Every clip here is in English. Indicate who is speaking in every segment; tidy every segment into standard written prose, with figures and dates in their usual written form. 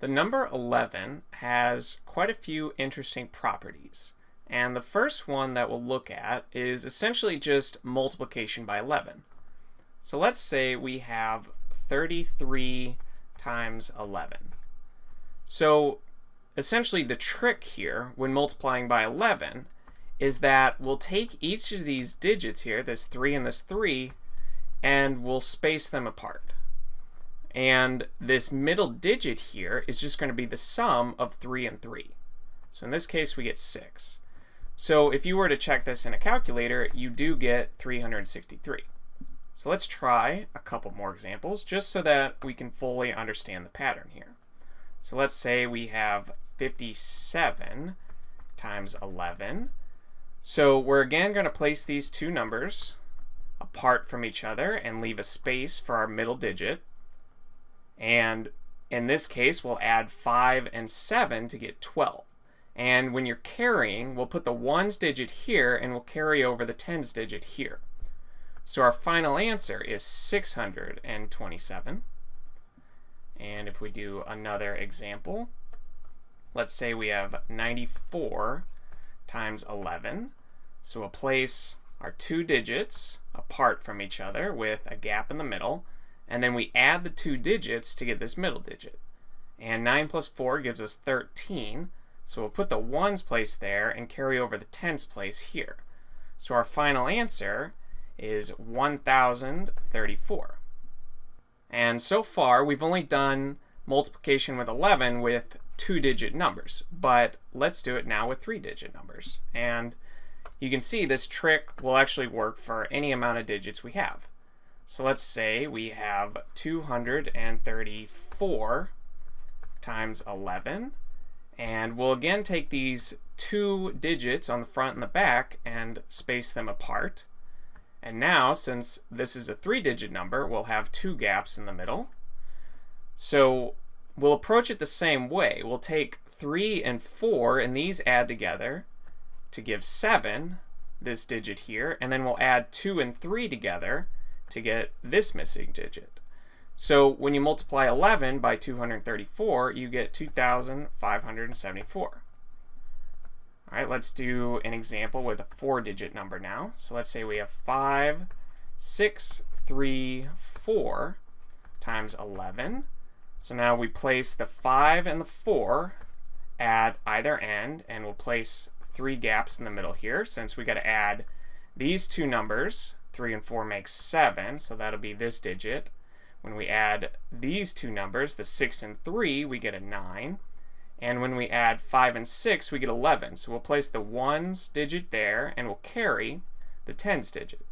Speaker 1: The number 11 has quite a few interesting properties. And the first one that we'll look at is essentially just multiplication by 11. So let's say we have 33 times 11. So essentially the trick here when multiplying by 11 is that we'll take each of these digits here, this 3 and this 3, and we'll space them apart. And this middle digit here is just going to be the sum of 3 and 3. So in this case, we get 6. So if you were to check this in a calculator, you do get 363. So let's try a couple more examples just so that we can fully understand the pattern here. So let's say we have 57 times 11. So we're again going to place these two numbers apart from each other and leave a space for our middle digit. And in this case, we'll add 5 and 7 to get 12. And when you're carrying, we'll put the ones digit here and we'll carry over the tens digit here. So our final answer is 627. And if we do another example, let's say we have 94 times 11. So we'll place our two digits apart from each other with a gap in the middle. And then we add the two digits to get this middle digit. And 9 plus 4 gives us 13. So we'll put the ones place there and carry over the tens place here. So our final answer is 1034. And so far, we've only done multiplication with 11 with two-digit numbers. But let's do it now with three-digit numbers. And you can see this trick will actually work for any amount of digits we have. So let's say we have 234 times 11. And we'll again take these two digits on the front and the back and space them apart. And now, since this is a three-digit number, we'll have two gaps in the middle. So we'll approach it the same way. We'll take 3 and 4, and these add together to give 7, this digit here. And then we'll add 2 and 3 together to get this missing digit. So when you multiply 11 by 234, you get 2,574. All right, let's do an example with a four-digit number now. So let's say we have 5634 times 11. So now we place the 5 and the 4 at either end, and we'll place three gaps in the middle here since we got to add these two numbers. 3 and 4 makes 7, so that'll be this digit. When we add these two numbers, the 6 and 3, we get a 9. And when we add 5 and 6, we get 11. So we'll place the ones digit there, and we'll carry the tens digit.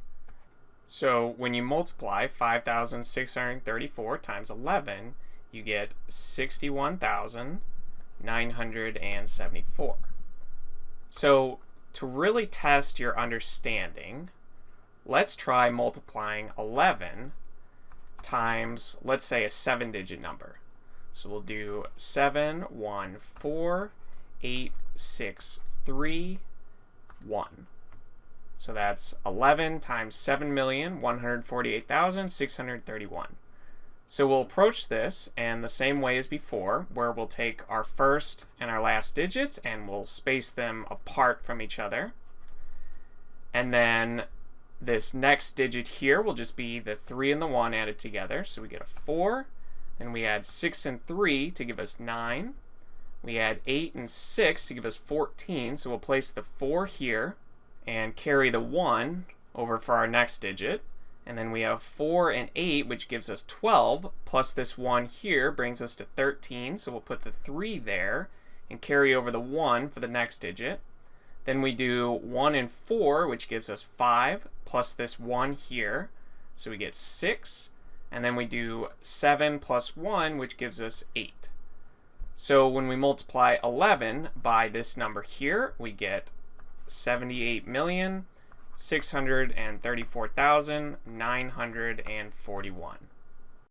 Speaker 1: So when you multiply 5,634 times 11, you get 61,974. So to really test your understanding, let's try multiplying 11 times, let's say, a seven-digit number. So we'll do 714,863,1. So that's 11 times 7,148,631. So we'll approach this in the same way as before, where we'll take our first and our last digits and we'll space them apart from each other. And then this next digit here will just be the 3 and the 1 added together. So we get a 4. Then we add 6 and 3 to give us 9. We add 8 and 6 to give us 14. So we'll place the 4 here and carry the 1 over for our next digit. And then we have 4 and 8, which gives us 12, plus this 1 here brings us to 13. So we'll put the 3 there and carry over the 1 for the next digit. Then we do 1 and 4, which gives us 5, plus this 1 here. So we get 6. And then we do 7 plus 1, which gives us 8. So when we multiply 11 by this number here, we get 78,634,941.